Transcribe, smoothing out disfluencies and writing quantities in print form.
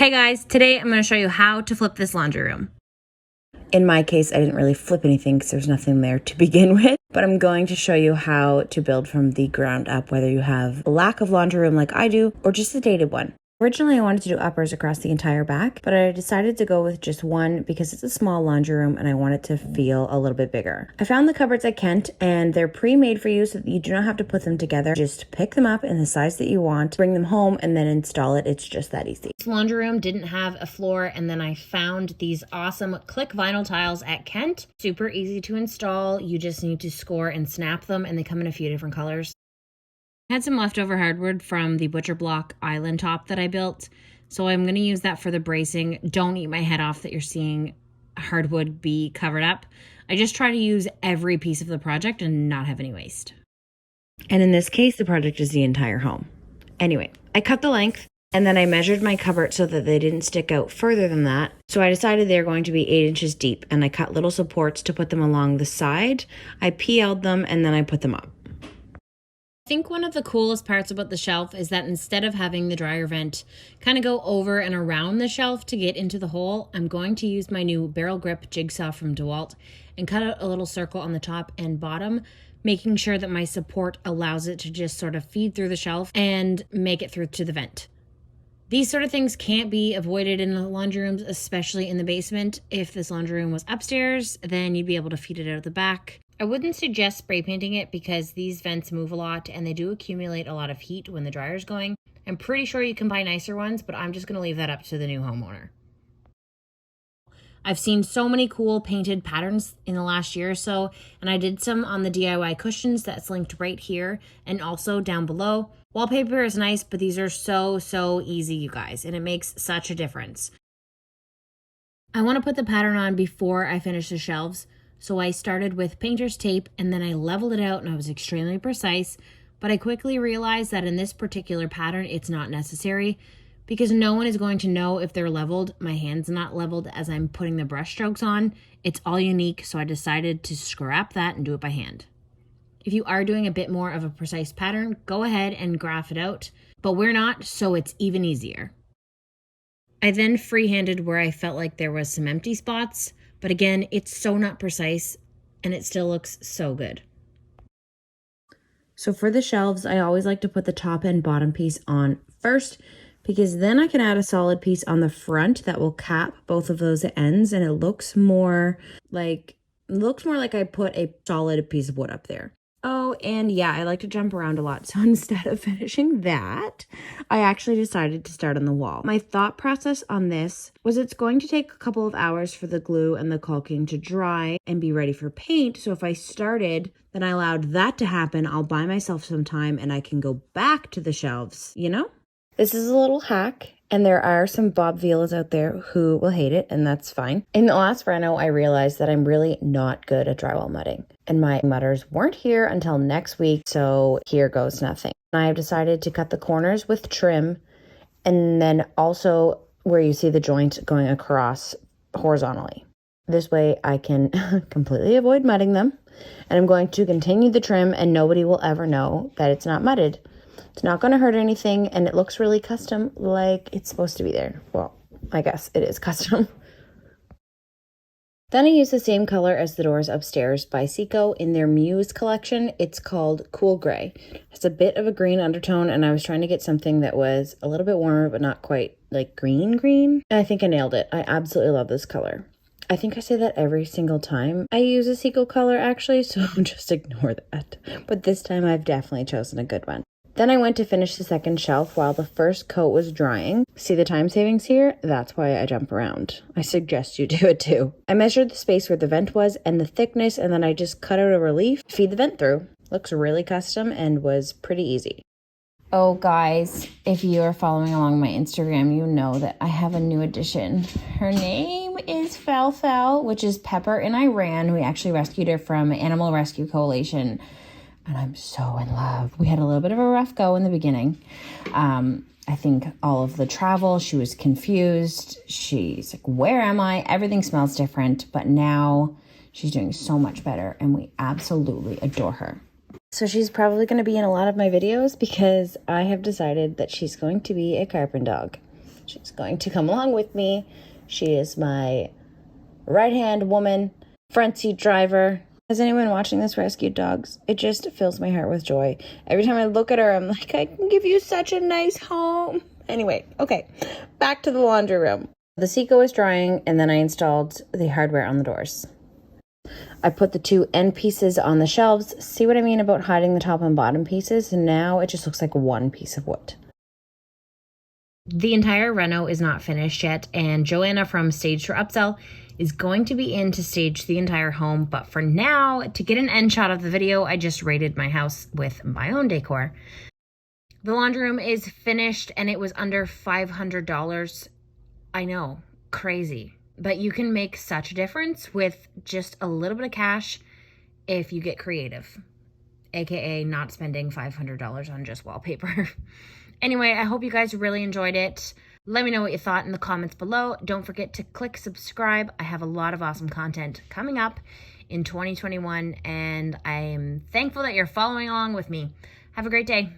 Hey guys, today I'm going to show you how to flip this laundry room. In my case, I didn't really flip anything because there's nothing there to begin with, but I'm going to show you how to build from the ground up, whether you have a lack of laundry room like I do or just a dated one. Originally, I wanted to do uppers across the entire back, but I decided to go with just one because it's a small laundry room and I want it to feel a little bit bigger. I found the cupboards at Kent and they're pre-made for you so that you do not have to put them together. Just pick them up in the size that you want, bring them home, and then install it. It's just that easy. This laundry room didn't have a floor, and then I found these awesome click vinyl tiles at Kent. Super easy to install. You just need to score and snap them, and they come in a few different colors. I had some leftover hardwood from the butcher block island top that I built, so I'm going to use that for the bracing. Don't eat my head off that you're seeing hardwood be covered up. I just try to use every piece of the project and not have any waste. And in this case, the project is the entire home. Anyway, I cut the length and then I measured my cupboard so that they didn't stick out further than that. So I decided they're going to be 8 inches deep, and I cut little supports to put them along the side. I PL'd them and then I put them up. I think one of the coolest parts about the shelf is that instead of having the dryer vent kind of go over and around the shelf to get into the hole, I'm going to use my new barrel grip jigsaw from DeWalt and cut out a little circle on the top and bottom, making sure that my support allows it to just sort of feed through the shelf and make it through to the vent. These sort of things can't be avoided in the laundry rooms, especially in the basement. If this laundry room was upstairs, then you'd be able to feed it out the back. I wouldn't suggest spray painting it because these vents move a lot and they do accumulate a lot of heat when the dryer's going. I'm pretty sure you can buy nicer ones, but I'm just going to leave that up to the new homeowner. I've seen so many cool painted patterns in the last year or so, and I did some on the DIY cushions that's linked right here and also down below. Wallpaper is nice, but these are so easy, you guys, and it makes such a difference. I want to put the pattern on before I finish the shelves, so I started with painter's tape and then I leveled it out and I was extremely precise, but I quickly realized that in this particular pattern, it's not necessary because no one is going to know if they're leveled. My hand's not leveled as I'm putting the brush strokes on. It's all unique, so I decided to scrap that and do it by hand. If you are doing a bit more of a precise pattern, go ahead and graph it out, but we're not, so it's even easier. I then freehanded where I felt like there was some empty spots, but again, it's so not precise and it still looks so good. So for the shelves, I always like to put the top and bottom piece on first because then I can add a solid piece on the front that will cap both of those ends, and it looks more like I put a solid piece of wood up there. Oh, and yeah, I like to jump around a lot. So instead of finishing that, I actually decided to start on the wall. My thought process on this was it's going to take a couple of hours for the glue and the caulking to dry and be ready for paint. So if I started, then I allowed that to happen, I'll buy myself some time and I can go back to the shelves, you know? This is a little hack, and there are some Bob Vilas out there who will hate it, and that's fine. In the last reno, I realized that I'm really not good at drywall mudding, and my mudders weren't here until next week, so here goes nothing. I've decided to cut the corners with trim, and then also where you see the joint going across horizontally. This way I can completely avoid mudding them, and I'm going to continue the trim, and nobody will ever know that it's not mudded. It's not going to hurt anything, and it looks really custom, like it's supposed to be there. Well, I guess it is custom. Then I use the same color as the doors upstairs by Seco in their Muse collection. It's called Cool Gray. It's a bit of a green undertone, and I was trying to get something that was a little bit warmer, but not quite like green. And I think I nailed it. I absolutely love this color. I think I say that every single time I use a Seco color, actually, so just ignore that. But this time I've definitely chosen a good one. Then I went to finish the second shelf while the first coat was drying. See the time savings here? That's why I jump around. I suggest you do it too. I measured the space where the vent was and the thickness, and then I just cut out a relief, feed the vent through. Looks really custom and was pretty easy. Oh guys, if you are following along my Instagram, you know that I have a new addition. Her name is Fel, which is Pepper in Iran. We actually rescued her from Animal Rescue Coalition. And I'm so in love. We had a little bit of a rough go in the beginning. I think all of the travel, she was confused. She's like, where am I? Everything smells different. But now she's doing so much better and we absolutely adore her. So she's probably going to be in a lot of my videos because I have decided that she's going to be a carpet dog. She's going to come along with me. She is my right-hand woman, front seat driver. Has anyone watching this rescued dogs? It just fills my heart with joy. Every time I look at her, I'm like, I can give you such a nice home. Anyway, okay, back to the laundry room. The Seco is drying, and then I installed the hardware on the doors. I put the 2 end pieces on the shelves. See what I mean about hiding the top and bottom pieces? And now it just looks like one piece of wood. The entire reno is not finished yet, and Joanna from Stage for Upsell is going to be in to stage the entire home. But for now, to get an end shot of the video, I just raided my house with my own decor. The laundry room is finished, and it was under $500. I know, crazy. But you can make such a difference with just a little bit of cash if you get creative, aka not spending $500 on just wallpaper. Anyway, I hope you guys really enjoyed it. Let me know what you thought in the comments below. Don't forget to click subscribe. I have a lot of awesome content coming up in 2021, and I am thankful that you're following along with me. Have a great day.